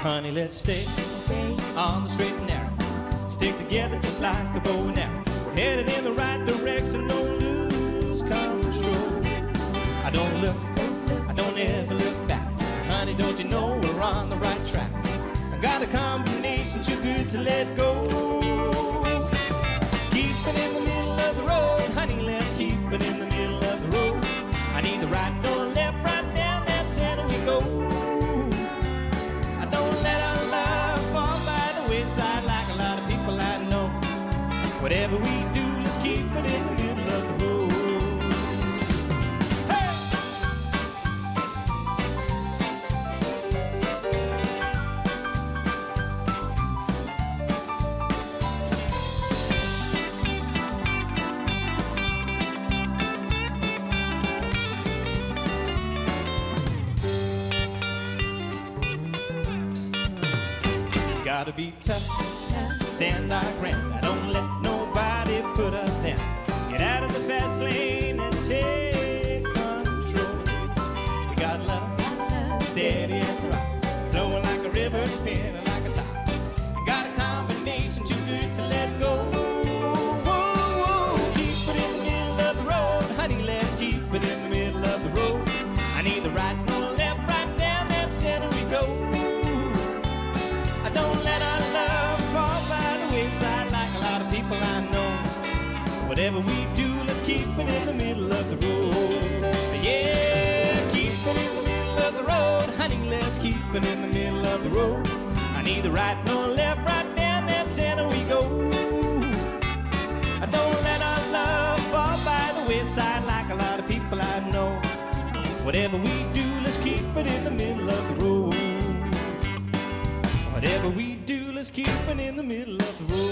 Honey, let's stay on the straight and narrow. Stick together just like a bow and arrow. We're headed in the right direction, don't lose control. I don't look, I don't ever look back. 'Cause honey, don't you know we're on the right track? I got a combination too good to let go. Keep it in the middle of the road, honey, let's keep it in the middle of the road. I need the right nor left, right down that center we go. I don't let our love fall by the wayside like a lot of people I know. Whatever we do, let's keep it in the middle of the road. Hey! Gotta be tough, stand our ground. I don't let nobody put us down. Get out of the fast lane and take control. We got love, steady as a rock, flowing like a river, spinning like a top. Got a combination too good to let go. Whoa, keep it in the middle of the road, honey, let's keep it in the middle of the road. I need the right nor left, right down that center we go. I don't let our love fall by the wayside like a lot of people I know. Whatever we do, let's keep it in the middle of the road. Yeah, keep it in the middle of the road, honey, let's keep it in the middle of the road. I need the right nor left, right down that center we go. I don't let our love fall by the wayside like a lot of people I know. Whatever we do, let's keep it in the middle of the road. Whatever we do, let's keep it in the middle of the road.